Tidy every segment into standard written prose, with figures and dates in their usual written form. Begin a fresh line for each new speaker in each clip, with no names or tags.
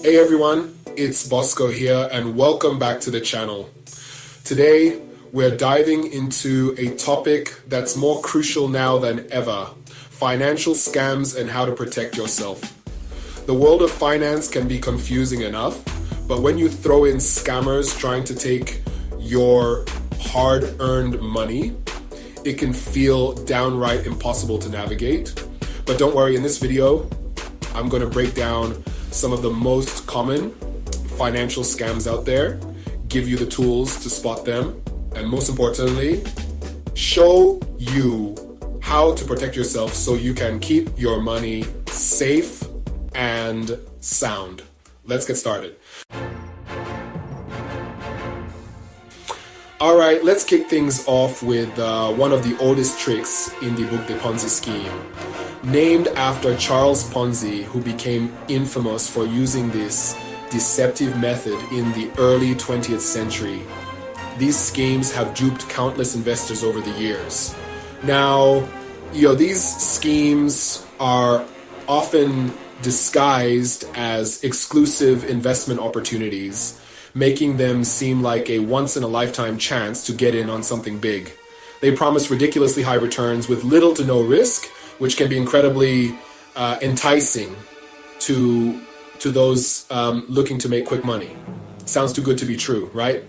Hey everyone, it's Bosco here and welcome back to the channel. Today we're diving into a topic that's more crucial now than ever: financial scams and how to protect yourself. The world of finance can be confusing enough, but when you throw in scammers trying to take your hard-earned money, it can feel downright impossible to navigate. But don't worry, in this video, I'm going to break down some of the most common financial scams out there, give you the tools to spot them, and most importantly, show you how to protect yourself so you can keep your money safe and sound. Let's get started. All right, let's kick things off with one of the oldest tricks in the book, The Ponzi Scheme. Named after Charles Ponzi, who became infamous for using this deceptive method in the early 20th century. These schemes have duped countless investors over the years. Now, these schemes are often disguised as exclusive investment opportunities, making them seem like a once-in-a-lifetime chance to get in on something big. They promise ridiculously high returns with little to no risk, which can be incredibly enticing to those looking to make quick money. Sounds too good to be true, right?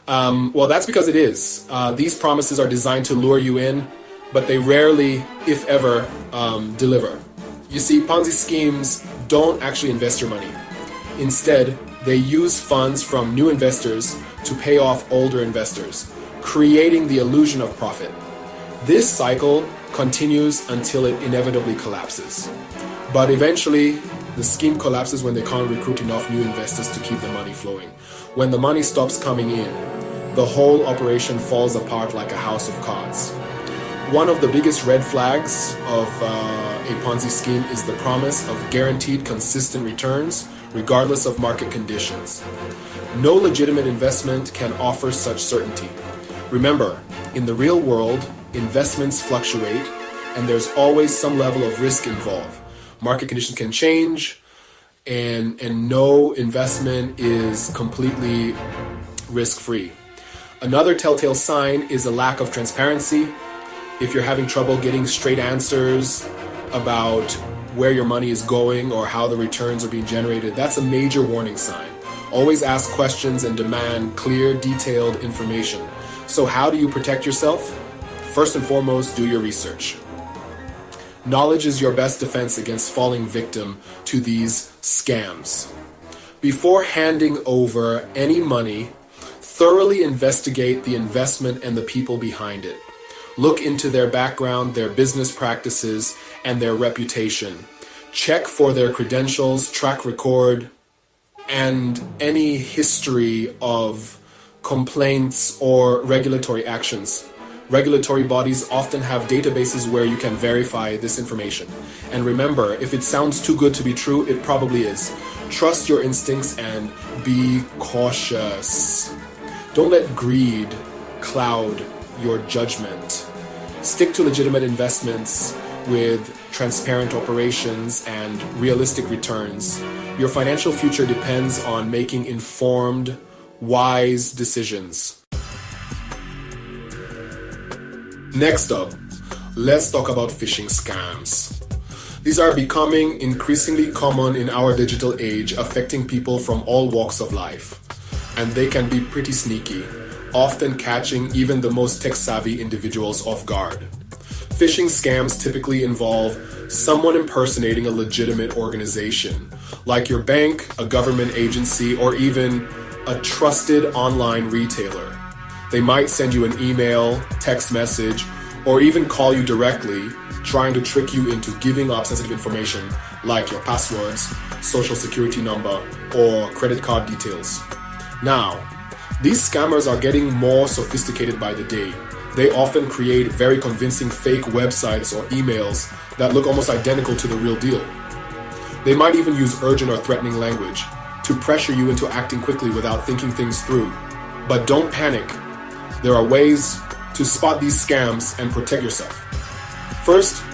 Well, that's because it is. These promises are designed to lure you in, but they rarely, if ever, deliver. You see, Ponzi schemes don't actually invest your money. Instead, they use funds from new investors to pay off older investors, creating the illusion of profit. This cycle continues until it inevitably collapses. But eventually, the scheme collapses when they can't recruit enough new investors to keep the money flowing. When the money stops coming in, the whole operation falls apart like a house of cards. One of the biggest red flags of a Ponzi scheme is the promise of guaranteed consistent returns regardless of market conditions. No legitimate investment can offer such certainty. Remember, in the real world, investments fluctuate, and there's always some level of risk involved. Market conditions can change, and no investment is completely risk-free. Another telltale sign is a lack of transparency. If you're having trouble getting straight answers about where your money is going or how the returns are being generated, that's a major warning sign. Always ask questions and demand clear, detailed information. So how do you protect yourself? First and foremost, do your research. Knowledge is your best defense against falling victim to these scams. Before handing over any money, thoroughly investigate the investment and the people behind it. Look into their background, their business practices, and their reputation. Check for their credentials, track record, and any history of complaints or regulatory actions. Regulatory bodies often have databases where you can verify this information. And remember, if it sounds too good to be true, it probably is. Trust your instincts and be cautious. Don't let greed cloud your judgment. Stick to legitimate investments with transparent operations and realistic returns. Your financial future depends on making informed, wise decisions. Next up, let's talk about phishing scams. These are becoming increasingly common in our digital age, affecting people from all walks of life. And they can be pretty sneaky, often catching even the most tech-savvy individuals off guard. Phishing scams typically involve someone impersonating a legitimate organization, like your bank, a government agency, or even a trusted online retailer. They might send you an email, text message, or even call you directly, trying to trick you into giving up sensitive information like your passwords, social security number, or credit card details. Now, these scammers are getting more sophisticated by the day. They often create very convincing fake websites or emails that look almost identical to the real deal. They might even use urgent or threatening language to pressure you into acting quickly without thinking things through. But don't panic. There are ways to spot these scams and protect yourself. First,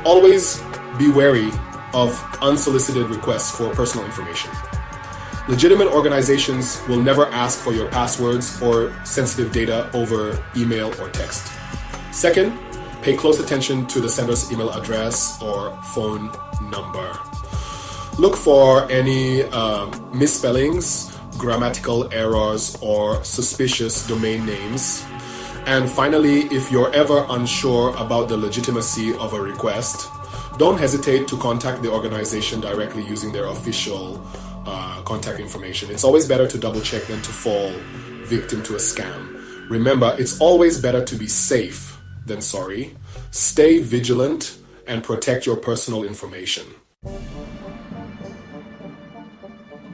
always be wary of unsolicited requests for personal information. Legitimate organizations will never ask for your passwords or sensitive data over email or text. Second, pay close attention to the sender's email address or phone number. Look for any misspellings, grammatical errors, or suspicious domain names. And finally, if you're ever unsure about the legitimacy of a request, don't hesitate to contact the organization directly using their official contact information. It's always better to double check than to fall victim to a scam. Remember, it's always better to be safe than sorry. Stay vigilant and protect your personal information.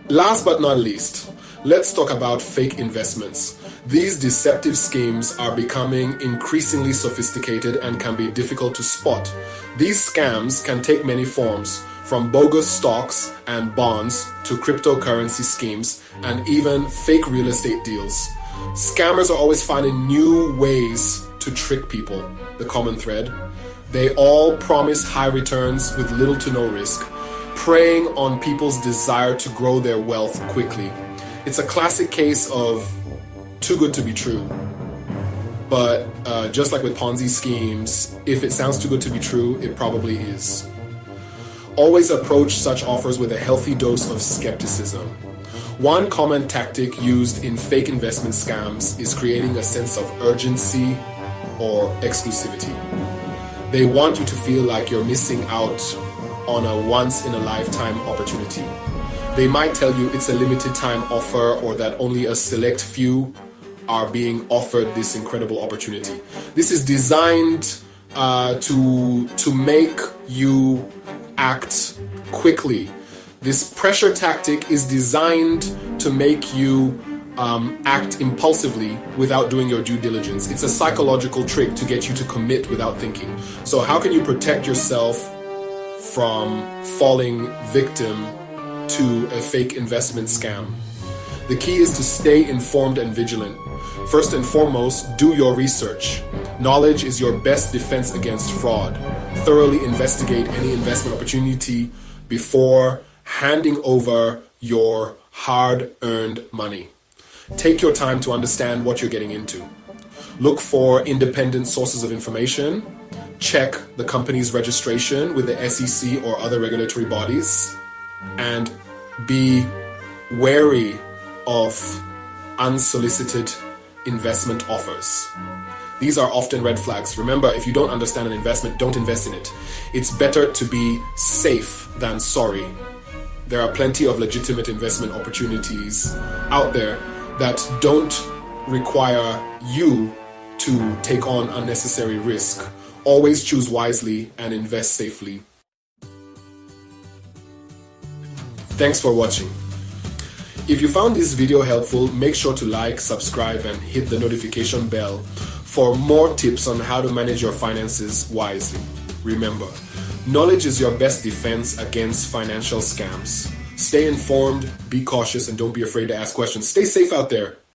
Last but not least, let's talk about fake investments. These deceptive schemes are becoming increasingly sophisticated and can be difficult to spot. These scams can take many forms, from bogus stocks and bonds to cryptocurrency schemes and even fake real estate deals. Scammers are always finding new ways to trick people. The common thread: they all promise high returns with little to no risk, preying on people's desire to grow their wealth quickly. It's a classic case of too good to be true. But just like with Ponzi schemes, if it sounds too good to be true, it probably is. Always approach such offers with a healthy dose of skepticism. One common tactic used in fake investment scams is creating a sense of urgency or exclusivity. They want you to feel like you're missing out on a once-in-a-lifetime opportunity. They might tell you it's a limited time offer or that only a select few are being offered this incredible opportunity. This is designed to make you act quickly. This pressure tactic is designed to make you act impulsively without doing your due diligence. It's a psychological trick to get you to commit without thinking. So how can you protect yourself from falling victim to a fake investment scam? The key is to stay informed and vigilant. First and foremost, do your research. Knowledge is your best defense against fraud. Thoroughly investigate any investment opportunity before handing over your hard-earned money. Take your time to understand what you're getting into. Look for independent sources of information. Check the company's registration with the SEC or other regulatory bodies. And be wary of unsolicited investment offers. These are often red flags. Remember, if you don't understand an investment, don't invest in it. It's better to be safe than sorry. There are plenty of legitimate investment opportunities out there that don't require you to take on unnecessary risk. Always choose wisely and invest safely. Thanks for watching. If you found this video helpful, make sure to like, subscribe, and hit the notification bell for more tips on how to manage your finances wisely. Remember, knowledge is your best defense against financial scams. Stay informed, be cautious, and don't be afraid to ask questions. Stay safe out there.